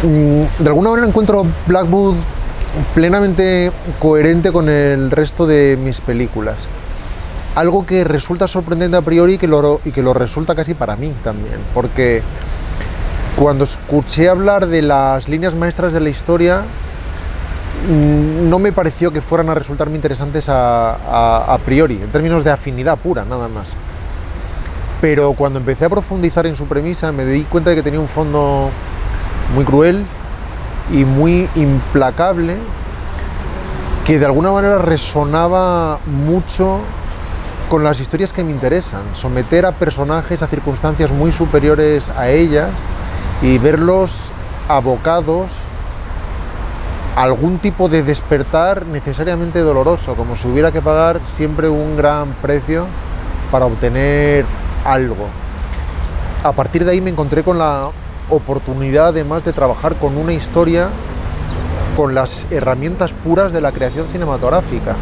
De alguna manera encuentro Blackwood plenamente coherente con el resto de mis películas. Algo que resulta sorprendente a priori y que lo resulta casi para mí también, porque cuando escuché hablar de las líneas maestras de la historia, no me pareció que fueran a resultarme interesantes a priori, en términos de afinidad pura, nada más. Pero cuando empecé a profundizar en su premisa, me di cuenta de que tenía un fondo muy cruel y muy implacable, que de alguna manera resonaba mucho con las historias que me interesan. Someter a personajes a circunstancias muy superiores a ellas y verlos abocados a algún tipo de despertar necesariamente doloroso, como si hubiera que pagar siempre un gran precio para obtener algo. A partir de ahí me encontré con la oportunidad, además, de trabajar con una historia con las herramientas puras de la creación cinematográfica,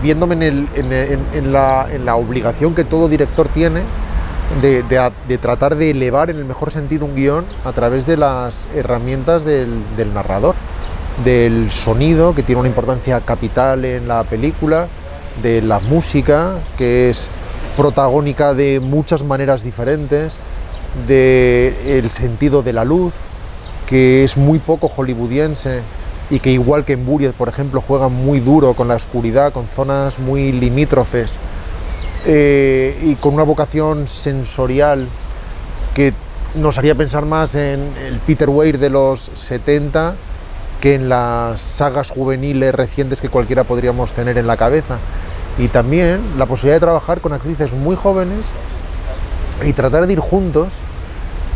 viéndome en la obligación que todo director tiene de tratar de elevar en el mejor sentido un guión a través de las herramientas del narrador, del sonido, que tiene una importancia capital en la película, de la música, que es protagónica de muchas maneras diferentes, del sentido de la luz, que es muy poco hollywoodiense y que, igual que en Buried, por ejemplo, juega muy duro con la oscuridad, con zonas muy limítrofes, y con una vocación sensorial que nos haría pensar más en el Peter Weir de los 70 que en las sagas juveniles recientes que cualquiera podríamos tener en la cabeza. Y también la posibilidad de trabajar con actrices muy jóvenes y tratar de ir juntos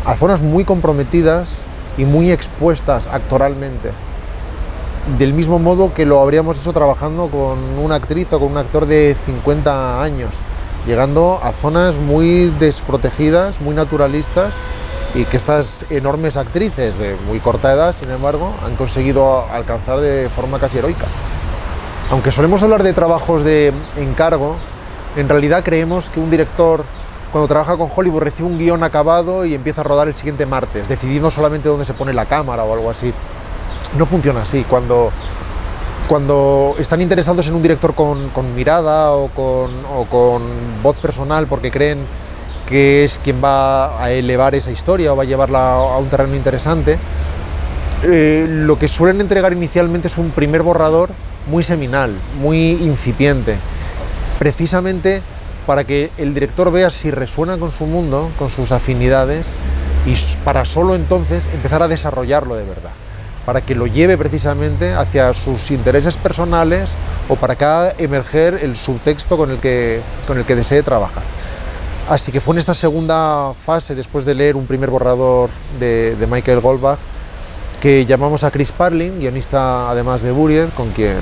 a zonas muy comprometidas y muy expuestas actoralmente, del mismo modo que lo habríamos hecho trabajando con una actriz o con un actor de 50 años, llegando a zonas muy desprotegidas, muy naturalistas, y que estas enormes actrices de muy corta edad, sin embargo, han conseguido alcanzar de forma casi heroica. Aunque solemos hablar de trabajos de encargo, en realidad creemos que un director, cuando trabaja con Hollywood, recibe un guión acabado y empieza a rodar el siguiente martes, decidiendo solamente dónde se pone la cámara o algo así. No funciona así. Cuando están interesados en un director con mirada o con voz personal, porque creen que es quien va a elevar esa historia o va a llevarla a un terreno interesante, lo que suelen entregar inicialmente es un primer borrador muy seminal, muy incipiente, precisamente para que el director vea si resuena con su mundo, con sus afinidades, y para solo entonces empezar a desarrollarlo de verdad, para que lo lleve precisamente hacia sus intereses personales o para que haga emerger el subtexto con el que desee trabajar. Así que fue en esta segunda fase, después de leer un primer borrador de Michael Goldbach, que llamamos a Chris Parlin, guionista además de Buried, con quien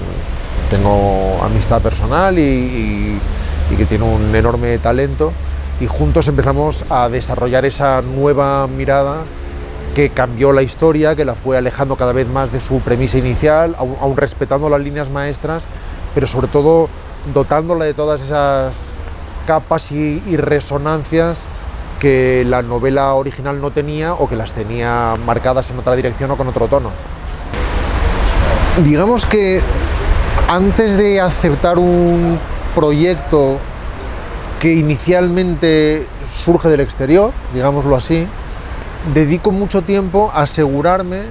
tengo amistad personal y que tiene un enorme talento, y juntos empezamos a desarrollar esa nueva mirada que cambió la historia, que la fue alejando cada vez más de su premisa inicial, aún respetando las líneas maestras, pero sobre todo dotándola de todas esas capas y resonancias que la novela original no tenía, o que las tenía marcadas en otra dirección o con otro tono. Digamos que antes de aceptar un proyecto que inicialmente surge del exterior, digámoslo así, dedico mucho tiempo a asegurarme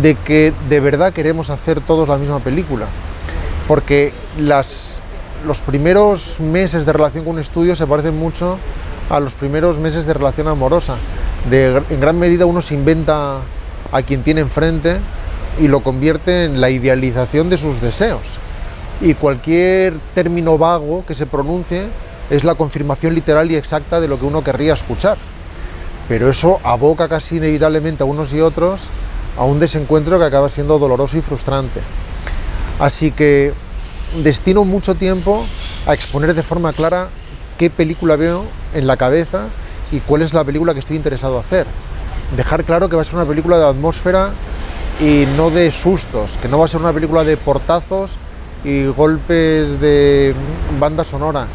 de que de verdad queremos hacer todos la misma película, porque los primeros meses de relación con un estudio se parecen mucho a los primeros meses de relación amorosa. En gran medida uno se inventa a quien tiene enfrente y lo convierte en la idealización de sus deseos, y cualquier término vago que se pronuncie es la confirmación literal y exacta de lo que uno querría escuchar. Pero eso aboca casi inevitablemente a unos y otros a un desencuentro que acaba siendo doloroso y frustrante. Así que destino mucho tiempo a exponer de forma clara qué película veo en la cabeza y cuál es la película que estoy interesado en hacer. Dejar claro que va a ser una película de atmósfera y no de sustos, que no va a ser una película de portazos y golpes de banda sonora,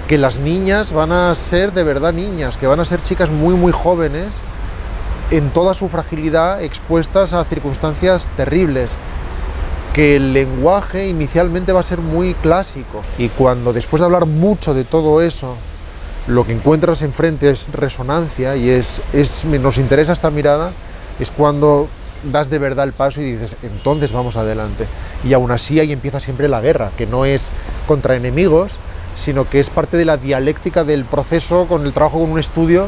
que las niñas van a ser de verdad niñas, que van a ser chicas muy muy jóvenes en toda su fragilidad expuestas a circunstancias terribles, que el lenguaje inicialmente va a ser muy clásico, y cuando después de hablar mucho de todo eso, lo que encuentras enfrente es resonancia y nos interesa esta mirada, es cuando das de verdad el paso y dices, entonces vamos adelante. Y aún así ahí empieza siempre la guerra, que no es contra enemigos, sino que es parte de la dialéctica del proceso con el trabajo con un estudio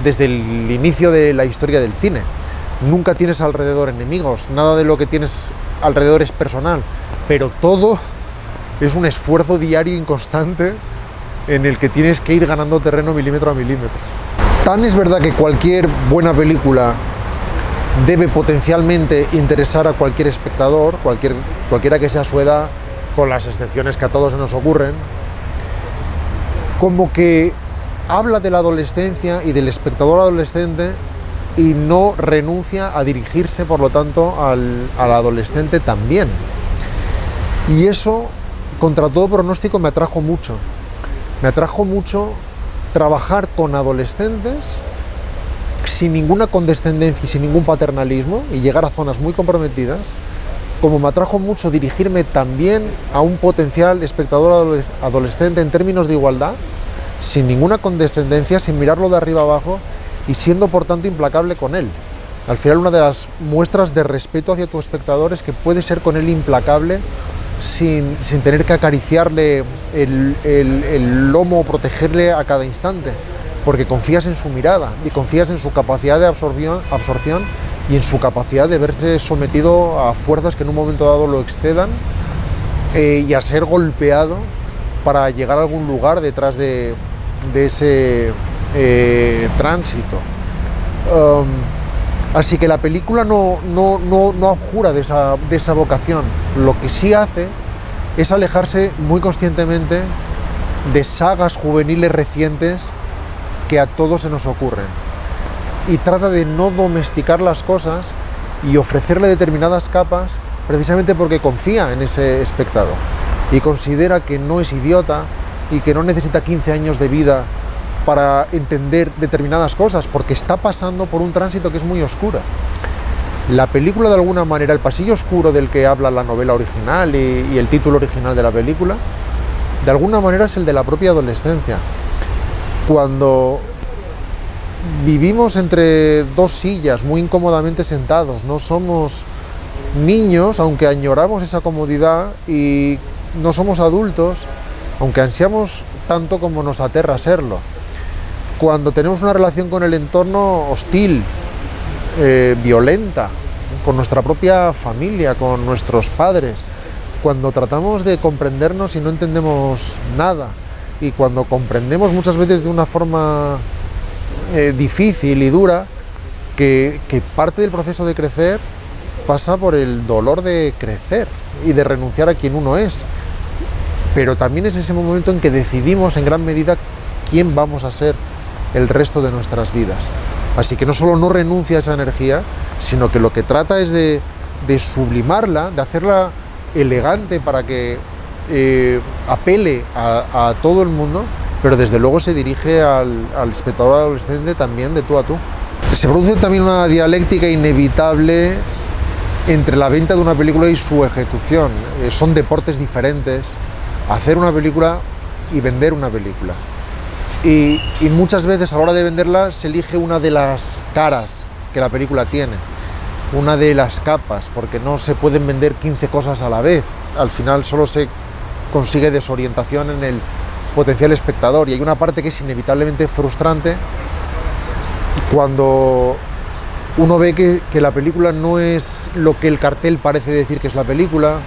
desde el inicio de la historia del cine. Nunca tienes alrededor enemigos, nada de lo que tienes alrededor es personal, pero todo es un esfuerzo diario inconstante en el que tienes que ir ganando terreno milímetro a milímetro. Tan es verdad que cualquier buena película debe potencialmente interesar a cualquier espectador, cualquiera que sea su edad, con las excepciones que a todos se nos ocurren, como que habla de la adolescencia y del espectador adolescente y no renuncia a dirigirse, por lo tanto, al adolescente también. Y eso, contra todo pronóstico, me atrajo mucho. Me atrajo mucho trabajar con adolescentes sin ninguna condescendencia y sin ningún paternalismo y llegar a zonas muy comprometidas, como me atrajo mucho dirigirme también a un potencial espectador adolescente en términos de igualdad, sin ninguna condescendencia, sin mirarlo de arriba abajo y siendo por tanto implacable con él. Al final, una de las muestras de respeto hacia tu espectador es que puedes ser con él implacable sin tener que acariciarle el lomo o protegerle a cada instante, porque confías en su mirada y confías en su capacidad de absorción y en su capacidad de verse sometido a fuerzas que en un momento dado lo excedan y a ser golpeado para llegar a algún lugar detrás de ese tránsito. Así que la película no abjura de esa vocación. Lo que sí hace es alejarse muy conscientemente de sagas juveniles recientes que a todos se nos ocurren, y trata de no domesticar las cosas y ofrecerle determinadas capas precisamente porque confía en ese espectador y considera que no es idiota y que no necesita 15 años de vida para entender determinadas cosas, porque está pasando por un tránsito que es muy oscuro. La película, de alguna manera, el pasillo oscuro del que habla la novela original y el título original de la película, de alguna manera es el de la propia adolescencia. Cuando vivimos entre dos sillas muy incómodamente sentados, no somos niños, aunque añoramos esa comodidad, y no somos adultos, aunque ansiamos tanto como nos aterra serlo. Cuando tenemos una relación con el entorno hostil, violenta, con nuestra propia familia, con nuestros padres, cuando tratamos de comprendernos y no entendemos nada, y cuando comprendemos muchas veces de una forma difícil y dura, que parte del proceso de crecer pasa por el dolor de crecer y de renunciar a quien uno es, pero también es ese momento en que decidimos en gran medida quién vamos a ser el resto de nuestras vidas. Así que no solo no renuncia a esa energía, sino que lo que trata es de sublimarla, de hacerla elegante para que apele a todo el mundo, pero desde luego se dirige al espectador adolescente también de tú a tú. Se produce también una dialéctica inevitable entre la venta de una película y su ejecución. Son deportes diferentes, hacer una película y vender una película. Y muchas veces a la hora de venderla se elige una de las caras que la película tiene, una de las capas, porque no se pueden vender 15 cosas a la vez. Al final solo se consigue desorientación en el potencial espectador, y hay una parte que es inevitablemente frustrante cuando uno ve que la película no es lo que el cartel parece decir que es la película,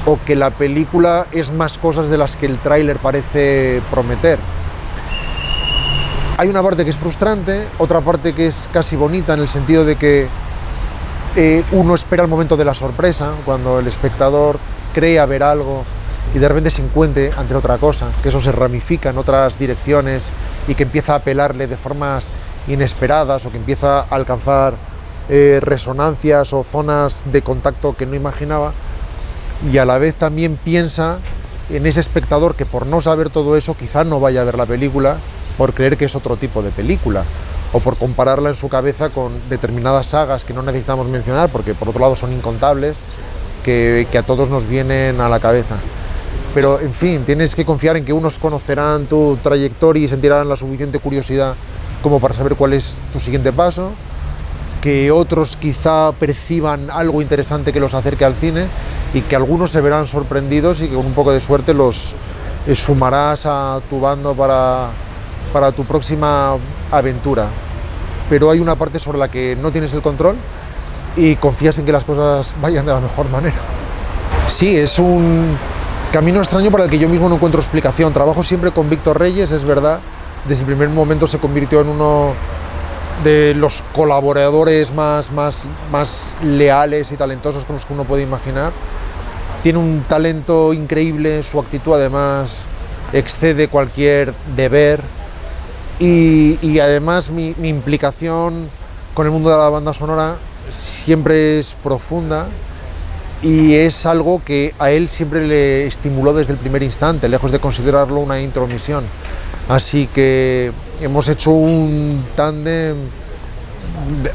o que la película es más cosas de las que el tráiler parece prometer. Hay una parte que es frustrante, otra parte que es casi bonita, en el sentido de que uno espera el momento de la sorpresa, cuando el espectador cree haber algo y de repente se encuentre ante otra cosa, que eso se ramifica en otras direcciones y que empieza a apelarle de formas inesperadas, o que empieza a alcanzar resonancias o zonas de contacto que no imaginaba, y a la vez también piensa en ese espectador que, por no saber todo eso, quizá no vaya a ver la película por creer que es otro tipo de película, o por compararla en su cabeza con determinadas sagas que no necesitamos mencionar, porque por otro lado son incontables, que a todos nos vienen a la cabeza. Pero, en fin, tienes que confiar en que unos conocerán tu trayectoria y sentirán la suficiente curiosidad como para saber cuál es tu siguiente paso, que otros quizá perciban algo interesante que los acerque al cine y que algunos se verán sorprendidos y que con un poco de suerte los sumarás a tu bando para tu próxima aventura. Pero hay una parte sobre la que no tienes el control y confías en que las cosas vayan de la mejor manera. Sí, es un camino extraño para el que yo mismo no encuentro explicación. Trabajo siempre con Víctor Reyes, es verdad. Desde el primer momento se convirtió en uno de los colaboradores más leales y talentosos con los que uno puede imaginar. Tiene un talento increíble, su actitud además excede cualquier deber y además mi implicación con el mundo de la banda sonora siempre es profunda y es algo que a él siempre le estimuló desde el primer instante, lejos de considerarlo una intromisión. Así que hemos hecho un tándem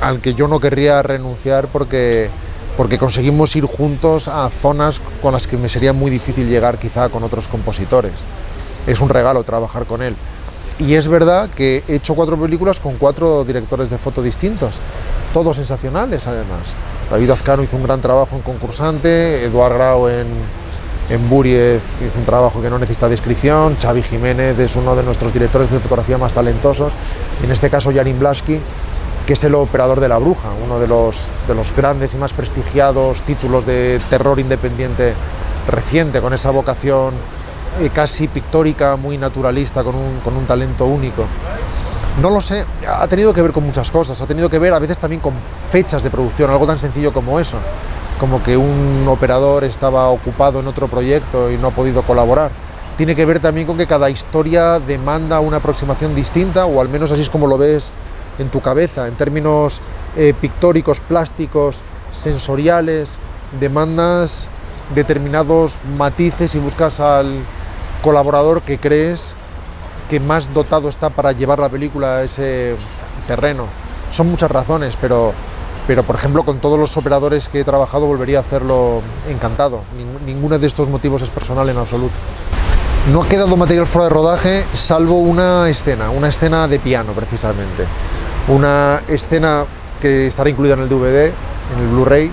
al que yo no querría renunciar porque conseguimos ir juntos a zonas con las que me sería muy difícil llegar quizá con otros compositores. Es un regalo trabajar con él. Y es verdad que he hecho 4 películas con 4 directores de foto distintos, todos sensacionales además. David Azcano hizo un gran trabajo en Concursante, Eduard Grau en Buriez hizo un trabajo que no necesita descripción, Xavi Jiménez es uno de nuestros directores de fotografía más talentosos, y en este caso Jarin Blaschke, que es el operador de La Bruja, uno de los grandes y más prestigiados títulos de terror independiente reciente, con esa vocación casi pictórica, muy naturalista, con un talento único. No lo sé, ha tenido que ver con muchas cosas, ha tenido que ver a veces también con fechas de producción, algo tan sencillo como eso, como que un operador estaba ocupado en otro proyecto y no ha podido colaborar. Tiene que ver también con que cada historia demanda una aproximación distinta, o al menos así es como lo ves en tu cabeza, en términos pictóricos, plásticos, sensoriales, demandas determinados matices y buscas al colaborador que crees que más dotado está para llevar la película a ese terreno. Son muchas razones, pero por ejemplo con todos los operadores que he trabajado volvería a hacerlo encantado. Ninguno de estos motivos es personal en absoluto. No ha quedado material fuera de rodaje salvo una escena de piano precisamente. Una escena que estará incluida en el DVD, en el Blu-ray,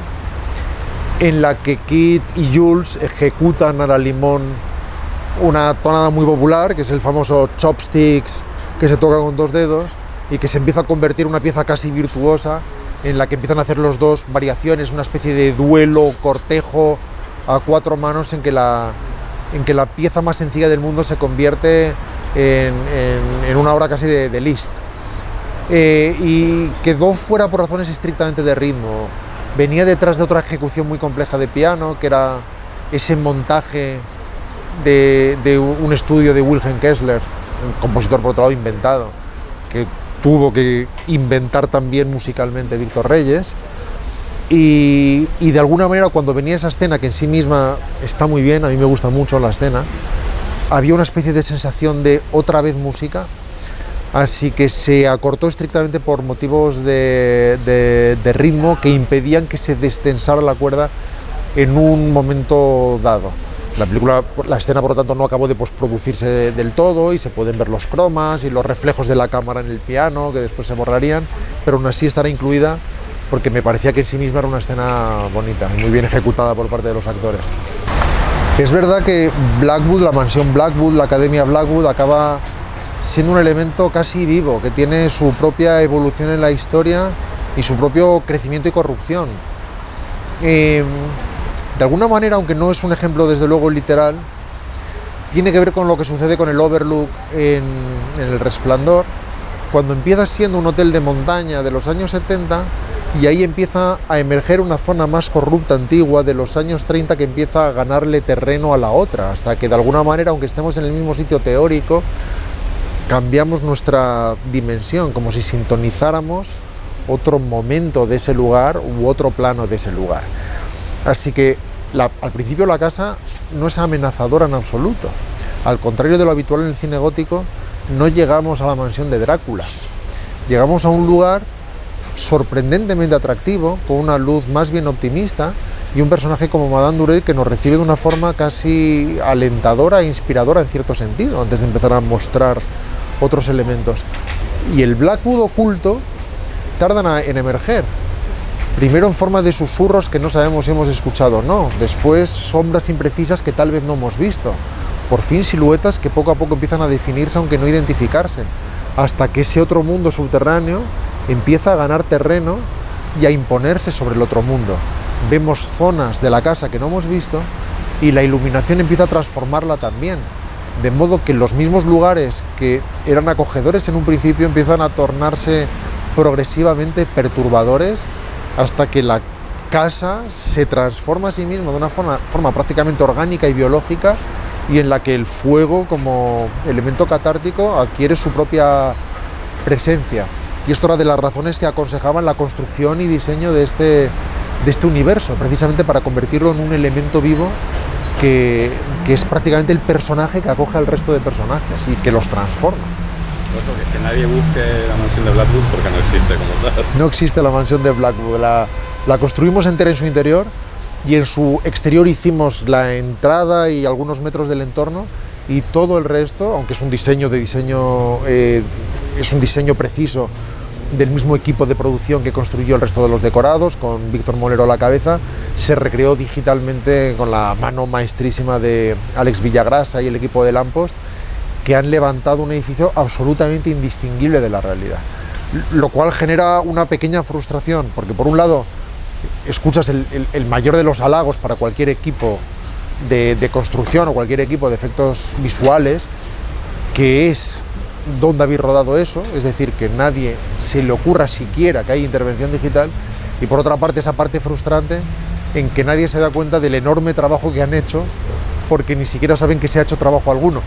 en la que Kit y Jules ejecutan a la limón una tonada muy popular, que es el famoso chopsticks que se toca con 2 dedos y que se empieza a convertir en una pieza casi virtuosa, en la que empiezan a hacer los dos variaciones, una especie de duelo, cortejo a 4 manos en que la pieza más sencilla del mundo se convierte en una obra casi de Liszt. Y quedó fuera por razones estrictamente de ritmo. Venía detrás de otra ejecución muy compleja de piano, que era ese montaje de un estudio de Wilhelm Kessler, un compositor por otro lado inventado, que tuvo que inventar también musicalmente Víctor Reyes, y de alguna manera cuando venía esa escena, que en sí misma está muy bien, a mí me gusta mucho la escena, había una especie de sensación de otra vez música, así que se acortó estrictamente por motivos de ritmo que impedían que se destensara la cuerda en un momento dado. La escena, por lo tanto, no acabó de postproducirse del todo y se pueden ver los cromas y los reflejos de la cámara en el piano, que después se borrarían, pero aún así estará incluida porque me parecía que en sí misma era una escena bonita y muy bien ejecutada por parte de los actores. Es verdad que Blackwood, la mansión Blackwood, la Academia Blackwood, acaba siendo un elemento casi vivo, que tiene su propia evolución en la historia y su propio crecimiento y corrupción. De alguna manera, aunque no es un ejemplo desde luego literal, tiene que ver con lo que sucede con el Overlook en El Resplandor, cuando empieza siendo un hotel de montaña de los años 70 y ahí empieza a emerger una zona más corrupta antigua de los años 30 que empieza a ganarle terreno a la otra, hasta que de alguna manera, aunque estemos en el mismo sitio teórico, cambiamos nuestra dimensión, como si sintonizáramos otro momento de ese lugar u otro plano de ese lugar. Así que al principio la casa no es amenazadora en absoluto. Al contrario de lo habitual en el cine gótico, no llegamos a la mansión de Drácula. llegamos a un lugar sorprendentemente atractivo, con una luz más bien optimista, y un personaje como Madame Duré que nos recibe de una forma casi alentadora e inspiradora en cierto sentido, antes de empezar a mostrar otros elementos. Y el Blackwood oculto tarda en emerger, primero en forma de susurros que no sabemos si hemos escuchado o no, después sombras imprecisas que tal vez no hemos visto, por fin siluetas que poco a poco empiezan a definirse aunque no identificarse, hasta que ese otro mundo subterráneo empieza a ganar terreno y a imponerse sobre el otro mundo. Vemos zonas de la casa que no hemos visto y la iluminación empieza a transformarla también, de modo que los mismos lugares que eran acogedores en un principio empiezan a tornarse progresivamente perturbadores, hasta que la casa se transforma a sí mismo de una forma prácticamente orgánica y biológica, y en la que el fuego como elemento catártico adquiere su propia presencia. Y esto era de las razones que aconsejaban la construcción y diseño de este universo, precisamente para convertirlo en un elemento vivo que es prácticamente el personaje que acoge al resto de personajes y que los transforma. Eso, que nadie busque la mansión de Blackwood porque no existe como tal. No existe la mansión de Blackwood, la construimos entera en su interior, y en su exterior hicimos la entrada y algunos metros del entorno, y todo el resto, aunque es un diseño preciso del mismo equipo de producción que construyó el resto de los decorados, con Víctor Molero a la cabeza, se recreó digitalmente con la mano maestrísima de Alex Villagrasa y el equipo de Lamppost, que han levantado un edificio absolutamente indistinguible de la realidad, lo cual genera una pequeña frustración, porque por un lado escuchas el mayor de los halagos para cualquier equipo de construcción o cualquier equipo de efectos visuales, que es dónde habéis rodado eso, es decir, que nadie se le ocurra siquiera que hay intervención digital, y por otra parte esa parte frustrante en que nadie se da cuenta del enorme trabajo que han hecho, porque ni siquiera saben que se ha hecho trabajo alguno.